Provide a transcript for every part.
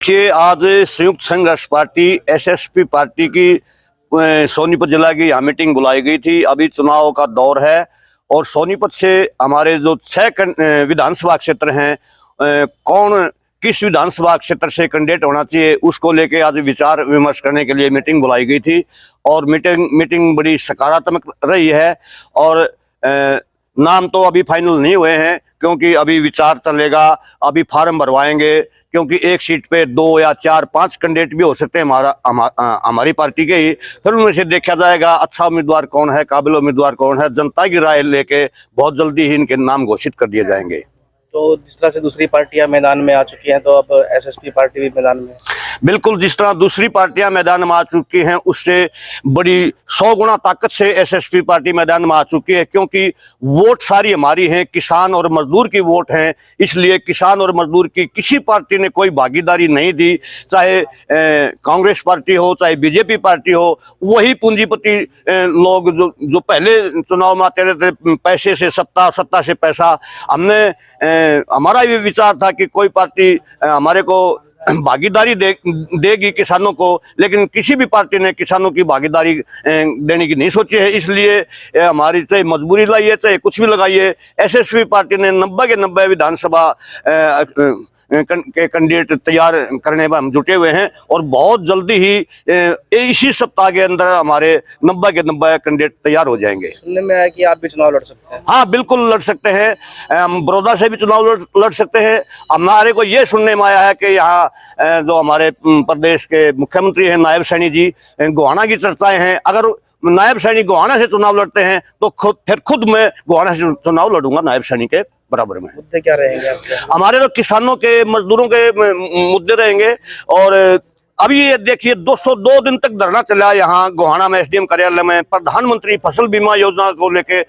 कि आज संयुक्त संघर्ष पार्टी एसएसपी पार्टी की सोनीपत जिला की यहाँ मीटिंग बुलाई गई थी। अभी चुनाव का दौर है और सोनीपत से हमारे जो 6 विधानसभा क्षेत्र हैं, कौन किस विधानसभा क्षेत्र से कैंडिडेट होना चाहिए उसको लेके आज विचार विमर्श करने के लिए मीटिंग बुलाई गई थी। और मीटिंग बड़ी सकारात्मक रही है। और नाम तो अभी फाइनल नहीं हुए हैं क्योंकि अभी विचार चलेगा, अभी फार्म भरवाएंगे, क्योंकि एक सीट पे 2 या 4 5 कैंडिडेट भी हो सकते हैं हमारी पार्टी के ही। फिर उनमें से देखा जाएगा अच्छा उम्मीदवार कौन है, काबिल उम्मीदवार कौन है। जनता की राय लेके बहुत जल्दी ही इनके नाम घोषित कर दिए जाएंगे। तो जिस तरह से दूसरी पार्टियां मैदान में आ चुकी हैं, तो अब एसएसपी पार्टी भी मैदान में। बिल्कुल, जिस तरह दूसरी पार्टियां मैदान में आ चुकी हैं उससे बड़ी 100 गुना ताकत से एसएसपी पार्टी मैदान में आ चुकी है, क्योंकि वोट सारी हमारी हैं, किसान और मजदूर की वोट हैं। इसलिए किसान और मजदूर की किसी पार्टी ने कोई भागीदारी नहीं दी, चाहे कांग्रेस पार्टी हो चाहे बीजेपी पार्टी हो। वही पूंजीपति लोग जो पहले चुनाव में आते रहते, पैसे से सत्ता, सत्ता से पैसा। हमारा ये विचार था कि कोई पार्टी हमारे को भागीदारी देगी किसानों को, लेकिन किसी भी पार्टी ने किसानों की भागीदारी देने की नहीं सोची है। इसलिए हमारी चाहे मजबूरी लाइए चाहे कुछ भी लगाइए, एसएसपी पार्टी ने 90 के 90 विधानसभा के कैंडिडेट तैयार करने में हम जुटे हुए हैं। और बहुत जल्दी ही इसी सप्ताह के अंदर हमारे 90 के 90 कैंडिडेट तैयार हो जाएंगे। सुनने में आया कि आप भी चुनाव लड़ सकते हैं। हाँ, बिल्कुल लड़ सकते हैं। हम बड़ौदा से भी चुनाव लड़ सकते हैं। हमारे को ये सुनने में आया है कि यहाँ जो हमारे प्रदेश के मुख्यमंत्री हैं नायब सैनी जी, गोहाना की चर्चाएं हैं। अगर नायब सैनी गोहाना से चुनाव लड़ते हैं तो खुद मैं गोहाना से चुनाव लड़ूंगा नायब सैनी के बराबर में। मुद्दे क्या रहेंगे आपके? हमारे तो किसानों के, मजदूरों के मुद्दे रहेंगे। और अभी ये देखिए 202 दिन तक धरना चला यहाँ गोहाना में एसडीएम कार्यालय में प्रधानमंत्री फसल बीमा योजना को लेके।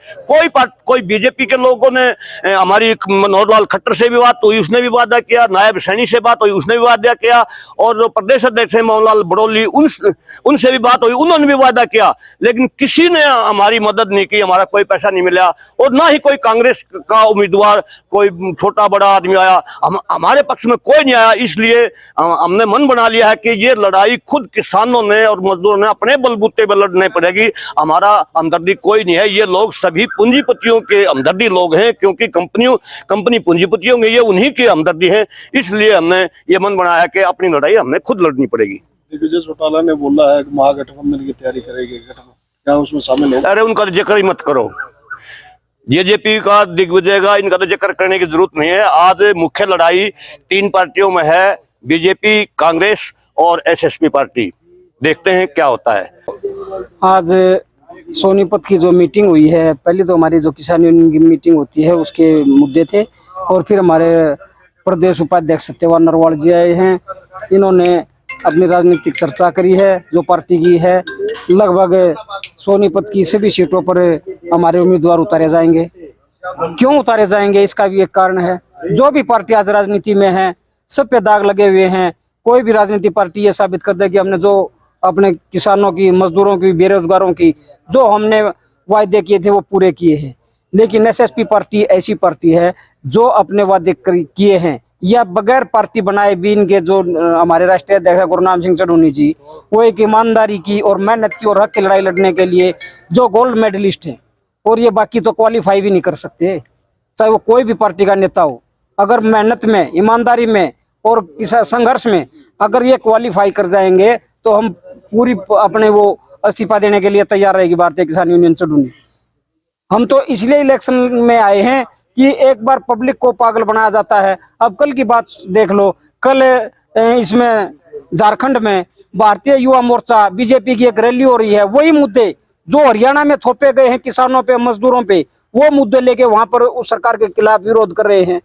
कोई बीजेपी के लोगों ने हमारी मनोहर लाल खट्टर से भी बात हुई, उसने भी वादा किया। नायब सैनी से बात हुई, उसने भी वादा किया। और जो प्रदेश अध्यक्ष है मोहनलाल बड़ौली, उनसे भी बात हुई, उन्होंने भी वादा किया। लेकिन किसी ने हमारी मदद नहीं की, हमारा कोई पैसा नहीं मिला। और ना ही कोई कांग्रेस का उम्मीदवार, कोई छोटा बड़ा आदमी आया, हमारे पक्ष में कोई नहीं आया। इसलिए हमने मन बना लिया है कि ये लड़ाई खुद किसानों ने और मजदूरों ने अपने बलबूते पर लड़नी पड़ेगी। हमारा हमदर्दी कोई नहीं है, ये लोग सभी पूंजीपतियों के हमदर्दी लोग हैं, क्योंकि कंपनी पूंजीपतियों के, ये उन्हीं की हमदर्दी है। इसलिए हमने ये मन बनाया कि अपनी लड़ाई हमें खुद लड़नी पड़ेगी। दिग्विजय चौटाला ने बोला है महागठबंधन की तैयारी करेगी, क्या उसमें शामिल होगा? अरे उनका जिक्र ही मत करो। जेजेपी का, दिग्विजय का, इनका तो जिक्र करने की जरूरत नहीं है। आज मुख्य लड़ाई 3 पार्टियों में है, बीजेपी, कांग्रेस और एसएसपी पार्टी। देखते हैं क्या होता है। आज सोनीपत की जो मीटिंग हुई है, पहले तो हमारी जो किसान यूनियन की मीटिंग होती है उसके मुद्दे थे, और फिर हमारे प्रदेश उपाध्यक्ष सत्यवान नरवाल जी आए हैं। इन्होंने अपनी राजनीतिक चर्चा करी है जो पार्टी की है। लगभग सोनीपत की सभी सीटों पर हमारे उम्मीदवार उतारे जाएंगे। क्यों उतारे जाएंगे, इसका भी एक कारण है। जो भी पार्टी आज राजनीति में है, सब पे दाग लगे हुए हैं। कोई भी राजनीति पार्टी ये साबित कर दे कि हमने जो अपने किसानों की, मजदूरों की, बेरोजगारों की जो हमने वायदे किए थे वो पूरे किए हैं। लेकिन एसएसपी पार्टी ऐसी पार्टी है जो अपने वादे किए हैं या बगैर पार्टी बनाए भी, इनके जो हमारे राष्ट्रीय अध्यक्ष गुरनाम सिंह चढ़ूनी जी, वो एक ईमानदारी की और मेहनत की और हक की लड़ाई लड़ने के लिए जो गोल्ड मेडलिस्ट है, और ये बाकी तो क्वालिफाई भी नहीं कर सकते, चाहे वो कोई भी पार्टी का नेता हो। अगर मेहनत में, ईमानदारी में और संघर्ष में अगर ये क्वालिफाई कर जाएंगे तो हम पूरी अपने वो इस्तीफा देने के लिए तैयार रहेगी भारतीय किसान यूनियन चढ़ूनी। हम तो इसलिए इलेक्शन में आए हैं कि एक बार पब्लिक को पागल बनाया जाता है। अब कल की बात देख लो, कल इसमें झारखंड में भारतीय युवा मोर्चा बीजेपी की एक रैली हो रही है। वही मुद्दे जो हरियाणा में थोपे गए हैं किसानों पे, मजदूरों पे, वो मुद्दे लेके वहां पर उस सरकार के खिलाफ विरोध कर रहे हैं।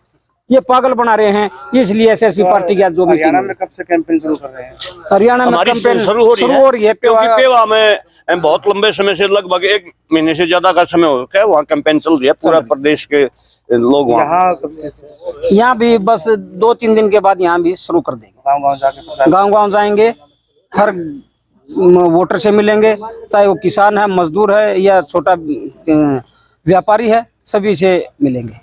ये पागल बना रहे हैं। इसलिए एसएसपी पार्टी की जो हरियाणा में कब से कैंपेन शुरू कर रहे हैं? हरियाणा में कैंपेन शुरू हो रही है, क्योंकि पेवा में बहुत लंबे समय से, लगभग 1 महीने से ज्यादा का समय हो गया, वहाँ कैंपेन चल रही है। पूरा प्रदेश के लोग यहाँ भी बस 2-3 दिन के बाद यहाँ भी शुरू कर देंगे। गाँव जाएंगे, हर वोटर से मिलेंगे, चाहे वो किसान है, मजदूर है या छोटा व्यापारी है, सभी से मिलेंगे।